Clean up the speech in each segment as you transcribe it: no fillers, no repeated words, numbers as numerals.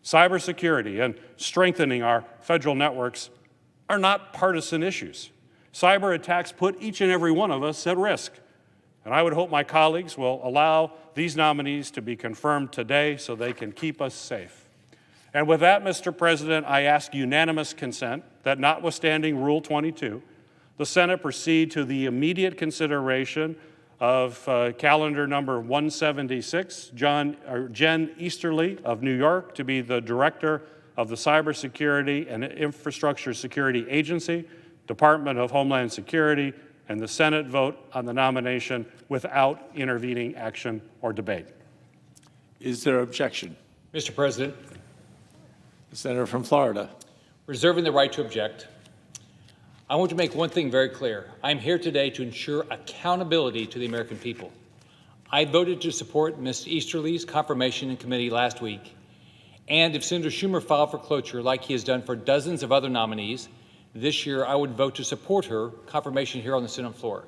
Cybersecurity and strengthening our federal networks are not partisan issues. Cyber attacks put each and every one of us at risk. And I would hope my colleagues will allow these nominees to be confirmed today so they can keep us safe. And with that, Mr. President, I ask unanimous consent that, notwithstanding Rule 22, the Senate proceed to the immediate consideration of calendar number 176, Jen Easterly of New York to be the Director of the Cybersecurity and Infrastructure Security Agency, Department of Homeland Security, and the Senate vote on the nomination without intervening action or debate. Is there objection? Mr. President, The senator from Florida. reserving the right to object, I want to make one thing very clear. I'm here today to ensure accountability to the American people. I voted to support Ms. Easterly's confirmation in committee last week, and if Senator Schumer filed for cloture like he has done for dozens of other nominees, this year I would vote to support her confirmation here on the Senate floor.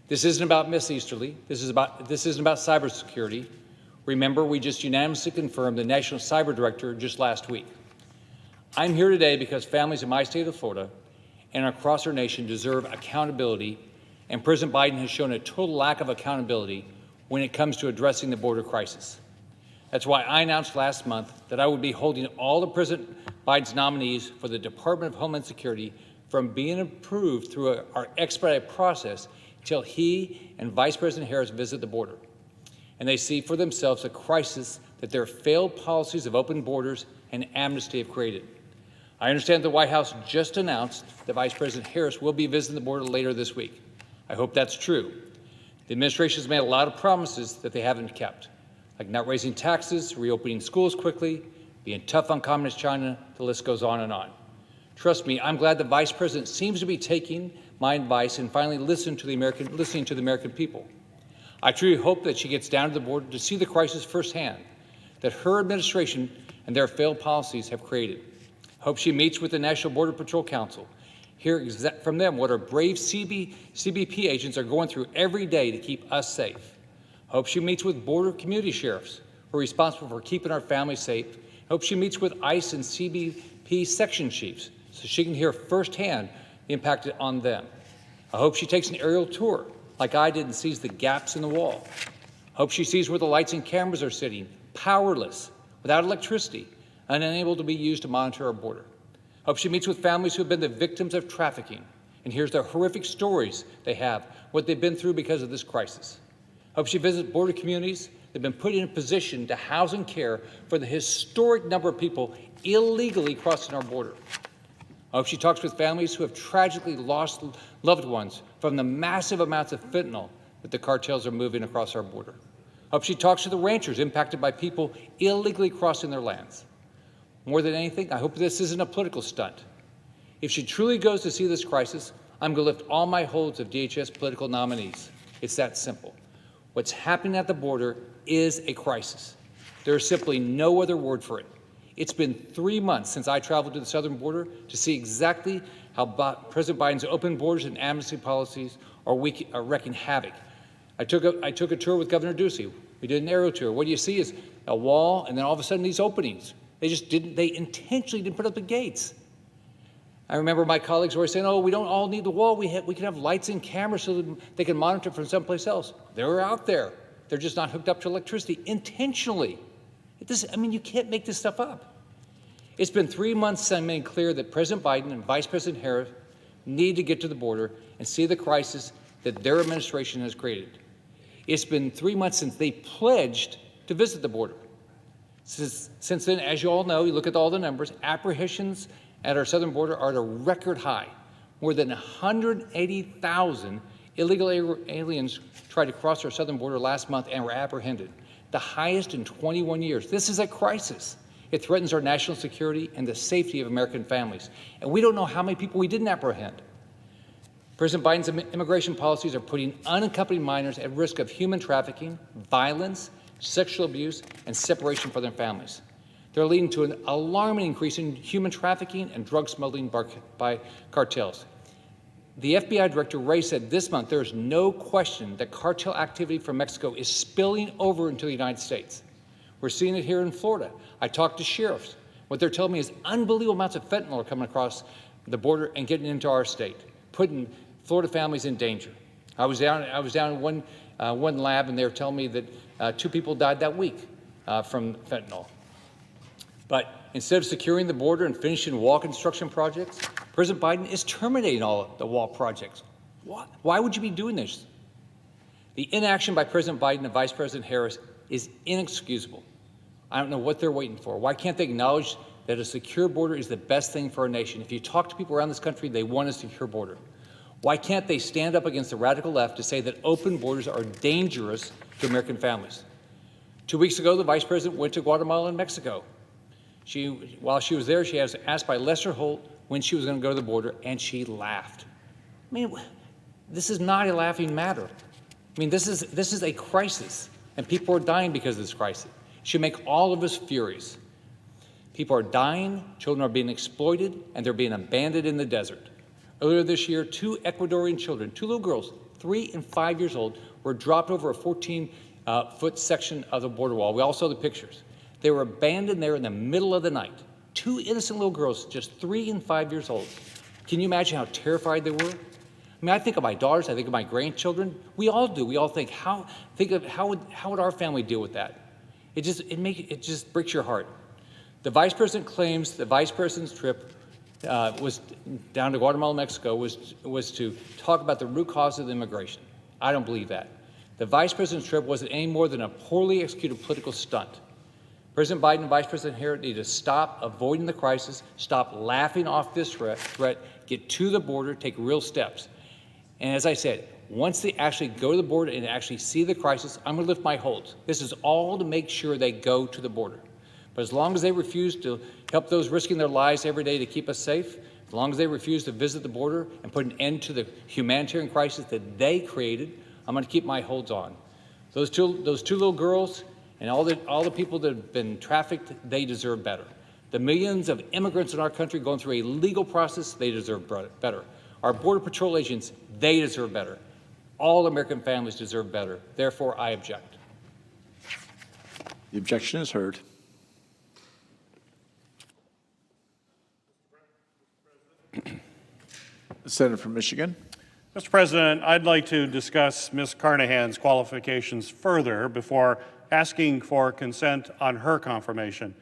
This isn't about Ms. Easterly. This isn't about cybersecurity. Remember, we just unanimously confirmed the National Cyber Director just last week. I'm here today because families in my state of Florida and across our nation deserve accountability, and President Biden has shown a total lack of accountability when it comes to addressing the border crisis. That's why I announced last month that I would be holding all of President Biden's nominees for the Department of Homeland Security from being approved through our expedited process until he and Vice President Harris visit the border, and they see for themselves the crisis that their failed policies of open borders and amnesty have created. I understand the White House just announced that Vice President Harris will be visiting the border later this week. I hope that's true. The administration has made a lot of promises that they haven't kept, like not raising taxes, reopening schools quickly, being tough on Communist China. The list goes on and on. Trust me, I'm glad the Vice President seems to be taking my advice and finally listening to the American people. I truly hope that she gets down to the border to see the crisis firsthand that her administration and their failed policies have created. I hope she meets with the National Border Patrol Council, hear from them what our brave CBP agents are going through every day to keep us safe. I hope she meets with border community sheriffs who are responsible for keeping our families safe. I hope she meets with ICE and CBP section chiefs so she can hear firsthand the impact on them. I hope she takes an aerial tour like I did and sees the gaps in the wall. I hope she sees where the lights and cameras are sitting, powerless, without electricity, and unable to be used to monitor our border. I hope she meets with families who have been the victims of trafficking and hears the horrific stories they have, what they've been through because of this crisis. I hope she visits border communities that have been put in a position to house and care for the historic number of people illegally crossing our border. I hope she talks with families who have tragically lost loved ones from the massive amounts of fentanyl that the cartels are moving across our border. I hope she talks to the ranchers impacted by people illegally crossing their lands. More than anything, I hope this isn't a political stunt. If she truly goes to see this crisis, I'm going to lift all my holds of DHS political nominees. It's that simple. What's happening at the border is a crisis. There is simply no other word for it. It's been 3 months since I traveled to the southern border to see exactly how President Biden's open borders and amnesty policies are wreaking havoc. I took a tour with Governor Ducey. We did an aerial tour. What you see is a wall, and then all of a sudden these openings. They intentionally didn't put up the gates. I remember my colleagues were saying, oh, we don't all need the wall. We can have lights and cameras so that they can monitor from someplace else. They're out there. They're just not hooked up to electricity intentionally. You can't make this stuff up. It's been 3 months since I made clear that President Biden and Vice President Harris need to get to the border and see the crisis that their administration has created. It's been 3 months since they pledged to visit the border. Since then, as you all know, you look at all the numbers, apprehensions at our southern border are at a record high. More than 180,000 illegal aliens tried to cross our southern border last month and were apprehended, the highest in 21 years. This is a crisis. It threatens our national security and the safety of American families. And we don't know how many people we didn't apprehend. President Biden's immigration policies are putting unaccompanied minors at risk of human trafficking, violence, sexual abuse, and separation from their families. They're leading to an alarming increase in human trafficking and drug smuggling by cartels. The FBI Director Wray said this month there is no question that cartel activity from Mexico is spilling over into the United States. We're seeing it here in Florida. I talked to sheriffs What they're telling me is unbelievable amounts of fentanyl are coming across the border and getting into our state, putting Florida families in danger. I was down in one lab, and they were telling me that 2 people died that week from fentanyl. But instead of securing the border and finishing wall construction projects, President Biden is terminating all the wall projects. Why would you be doing this? The inaction by President Biden and Vice President Harris is inexcusable. I don't know what they're waiting for. Why can't they acknowledge that a secure border is the best thing for our nation? If you talk to people around this country, they want a secure border. Why can't they stand up against the radical left to say that open borders are dangerous to American families? 2 weeks ago, the Vice President went to Guatemala and Mexico. While she was there, she was asked by Lester Holt when she was going to go to the border, and she laughed. I mean, this is not a laughing matter. I mean, this is a crisis, and people are dying because of this crisis. It should make all of us furious. People are dying, children are being exploited, and they're being abandoned in the desert. Earlier this year, 2 Ecuadorian children, 2 little girls, 3 and 5 years old, were dropped over a 14-foot section of the border wall. We all saw the pictures. They were abandoned there in the middle of the night. 2 innocent little girls, just 3 and 5 years old. Can you imagine how terrified they were? I mean, I think of my daughters, I think of my grandchildren. We all do. We all think how would our family deal with that? It just breaks your heart. The Vice President claims the Vice President's trip was down to Guatemala, Mexico, was to talk about the root cause of the immigration. I don't believe that. The Vice President's trip wasn't any more than a poorly executed political stunt. President Biden and Vice President Harris need to stop avoiding the crisis, stop laughing off this threat, get to the border, take real steps. And as I said, once they actually go to the border and actually see the crisis, I'm going to lift my holds. This is all to make sure they go to the border. But as long as they refuse to help those risking their lives every day to keep us safe, as long as they refuse to visit the border and put an end to the humanitarian crisis that they created, I'm going to keep my holds on. Those two little girls and all the people that have been trafficked, they deserve better. The millions of immigrants in our country going through a legal process, they deserve better. Our Border Patrol agents, they deserve better. All American families deserve better. Therefore, I object. The objection is heard. The Senator from Michigan. Mr. President, I'd like to discuss Ms. Carnahan's qualifications further before asking for consent on her confirmation.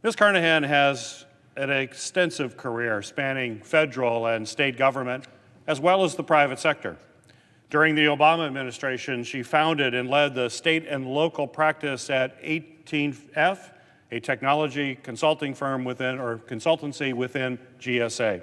Ms. Carnahan has an extensive career spanning federal and state government, as well as the private sector. During the Obama administration, she founded and led the state and local practice at 18F, a technology consulting firm consultancy within GSA.